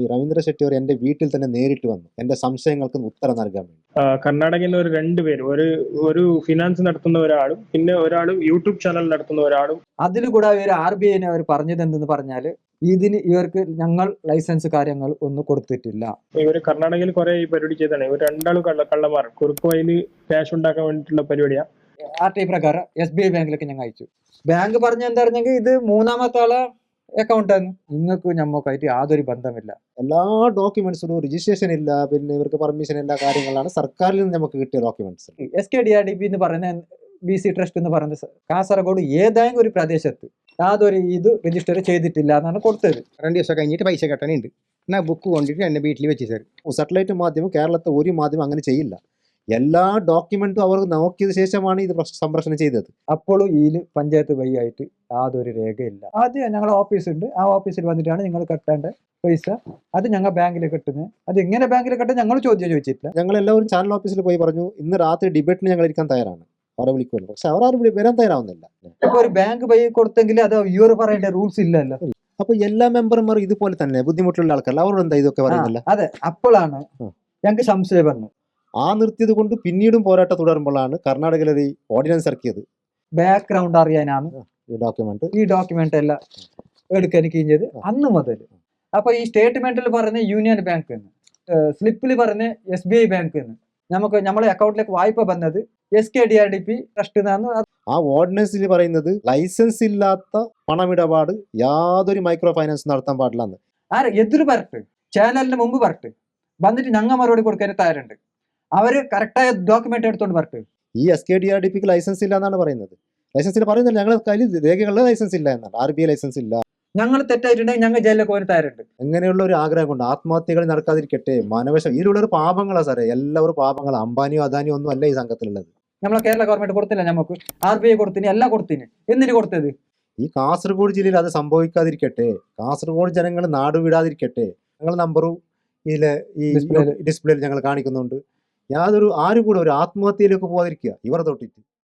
ഈ രവീന്ദ്ര ഷെട്ടി എൻ്റെ വീട്ടിൽ തന്നെ നേരിട്ട് വന്നു എൻ്റെ സംശയങ്ങൾക്ക് ഉത്തരം നൽകാൻ വേണ്ടി. കർണാടകയിൽ നിന്ന് രണ്ടുപേരും, ഒരു ഫിനാൻസ് നടത്തുന്ന ഒരാളും പിന്നെ ഒരാളും യൂട്യൂബ് ചാനൽ നടത്തുന്ന ഒരാളും. അതിൽ കൂടെ ഒരു RBI അവർ പറഞ്ഞത് എന്തെന്ന് പറഞ്ഞാല് ഇതിന് ഇവർക്ക് ഞങ്ങൾ ലൈസൻസ് കാര്യങ്ങൾ ഒന്നും കൊടുത്തിട്ടില്ല. ഇവര് കർണാടകയിൽ കുറെ ഈ പരിപാടി ചെയ്താണ്. ഇവർ രണ്ടാളും കള്ളന്മാർ കുറുക്ക് വഴിയിൽ ക്യാഷ് ഉണ്ടാക്കാൻ വേണ്ടിയിട്ടുള്ള പരിപാടിയാ. RTI പ്രകാരം SBI ബാങ്കിലേക്ക് ഞങ്ങൾ അയച്ചു. ബാങ്ക് പറഞ്ഞ എന്താ പറഞ്ഞെങ്കിൽ ഇത് മൂന്നാമത്തെ ആളെ അക്കൗണ്ടാണ്, നിങ്ങൾക്ക് ഞമ്മക്കായിട്ട് യാതൊരു ബന്ധമില്ല. എല്ലാ ഡോക്യുമെന്റ്സിനും രജിസ്ട്രേഷൻ ഇല്ല, പിന്നെ ഇവർക്ക് പെർമിഷൻ എല്ലാ കാര്യങ്ങളാണ് സർക്കാരിൽ നിന്ന് നമുക്ക് കിട്ടിയ ഡോക്യുമെന്റ്സ്. SKDRDP എന്ന് പറയുന്ന BC ട്രസ്റ്റ് എന്ന് പറയുന്നത് കാസർഗോഡ് ഏതെങ്കിലും ഒരു പ്രദേശത്ത് യാതൊരു ഇത് രജിസ്റ്റർ ചെയ്തിട്ടില്ല എന്നാണ് കൊടുത്തത്. 2 ദിവസം കഴിഞ്ഞിട്ട് പൈസ കെട്ടാനുണ്ട്. എന്നാൽ ബുക്ക് കൊണ്ടിട്ട് എൻ്റെ വീട്ടിൽ വെച്ച് സാർ. സാറ്റലൈറ്റ് മാധ്യമം കേരളത്തെ ഒരു മാധ്യമം അങ്ങനെ ചെയ്യില്ല. എല്ലാ ഡോക്യുമെന്റും അവർ നോക്കിയത് ശേഷമാണ് ഇത് സംപ്രേഷണം ചെയ്തത്. അപ്പോഴും ഇതിൽ പഞ്ചായത്ത് വഴിയായിട്ട് യാതൊരു രേഖയില്ല. ആദ്യം ഞങ്ങളുടെ ഓഫീസ് ഉണ്ട്, ആ ഓഫീസിൽ വന്നിട്ടാണ് നിങ്ങൾ കട്ടേണ്ട പൈസ അത് ഞങ്ങൾ ബാങ്കിൽ കെട്ടുന്നത്. അത് എങ്ങനെ ബാങ്കിൽ കെട്ടാൻ ഞങ്ങൾ ചോദിച്ചിട്ടില്ല. ഞങ്ങൾ എല്ലാവരും ചാനൽ ഓഫീസിൽ പോയി പറഞ്ഞു ഇന്ന് രാത്രി ഡിബേറ്റിന് ഞങ്ങൾ ഇരിക്കാൻ തയ്യാറാണ്, അവരെ വിളിക്കുമല്ലോ. പക്ഷെ അവരാരും വരാൻ തയ്യാറാവുന്നില്ല. ഇപ്പൊ ഒരു ബാങ്ക് വഴി കൊടുത്തെങ്കിൽ അത് ഇവർ പറയേണ്ട റൂൾസ് ഇല്ലല്ലോ. അപ്പൊ എല്ലാ മെമ്പർമാരും ഇതുപോലെ തന്നെ ബുദ്ധിമുട്ടുള്ള ആൾക്കാരല്ല, അവരോട് എന്താ ഇതൊക്കെ പറയുന്നില്ല. അതെ, അപ്പോഴാണ് ഞങ്ങൾക്ക് സംശയം വന്നു. ആ നിർത്തിയത് കൊണ്ട് പിന്നീടും പോരാട്ടം തുടരുമ്പോഴാണ് കർണാടകയിൽ ഒരു ഓർഡിനൻസ് ഇറക്കിയത്. ബാക്ക്ഗ്രൗണ്ട് അറിയാനാണ് ഈ ഡോക്യുമെന്റ് എല്ലാം എടുക്കാൻ കഴിഞ്ഞത് അന്ന് മുതൽ. അപ്പൊ ഈ സ്റ്റേറ്റ്മെന്റിൽ പറയുന്ന യൂണിയൻ ബാങ്ക് എന്ന്, സ്ലിപ്പിൽ പറയുന്ന SBI ബാങ്ക് എന്ന്, നമുക്ക് നമ്മളെ അക്കൗണ്ടിലേക്ക് വായ്പ വന്നത് SKDRDP ട്രസ്റ്റ് എന്നാണ്. ആ ഓർഡിനൻസിൽ പറയുന്നത് ലൈസൻസ് ഇല്ലാത്ത പണമിടപാട് യാതൊരു മൈക്രോ ഫൈനാൻസ് നടത്താൻ പാടില്ലെന്ന്. എതിർ പറട്ട് ചാനലിന് മുമ്പ് പറട്ട് വന്നിട്ട് ഞങ്ങൾ മറുപടി കൊടുക്കാൻ തയ്യാറുണ്ട്. അവര് കറക്റ്റായ ഡോക്യുമെന്റ് എടുത്തോണ്ട് പറട്ട്. ഈ SKDRDPക്ക് ലൈസൻസ് ഇല്ല എന്നാണ് പറയുന്നത്. ലൈസൻസിൽ പറയുന്നില്ല, ഞങ്ങളുടെ കയ്യിൽ രേഖകളിൽ ലൈസൻസ് ഇല്ല എന്നാണ്. RBI ലൈസൻസ് ഇല്ല. ഞങ്ങൾ തെറ്റായിട്ടുണ്ടെങ്കിൽ ഞങ്ങൾ ജയിലിലേക്ക് പോകാൻ തയ്യാറുണ്ട്. എങ്ങനെയുള്ള ഒരു ആഗ്രഹം കൊണ്ട് ആത്മഹത്യകൾ നടക്കാതിരിക്കട്ടെ. മാനവശം ഇതിലുള്ളൊരു പാപങ്ങളാ സാറേ, എല്ലാവരും പാപങ്ങൾ. അംബാനിയോ അദാനിയോ ഒന്നും അല്ല ഈ സംഘത്തിലുള്ളത്. നമ്മളെ കേരള ഗവൺമെന്റ് കൊടുത്തില്ല, നമുക്ക് RBI കൊടുത്തിന്, എല്ലാം കൊടുത്തിന്. എന്തിനു കൊടുത്തത്? ഈ കാസർഗോഡ് ജില്ലയിൽ അത് സംഭവിക്കാതിരിക്കട്ടെ, കാസർഗോഡ് ജനങ്ങൾ നാടുവിടാതിരിക്കട്ടെ. ഞങ്ങൾ നമ്പറും ഇതിലെ ഈ ഡിസ്പ്ലേയിൽ ഞങ്ങൾ കാണിക്കുന്നുണ്ട്. ആരും കൂടെ ഒരു ആത്മഹത്യയിലേക്ക് പോകാതിരിക്കുക ഇവർ തൊട്ടിട്ട്.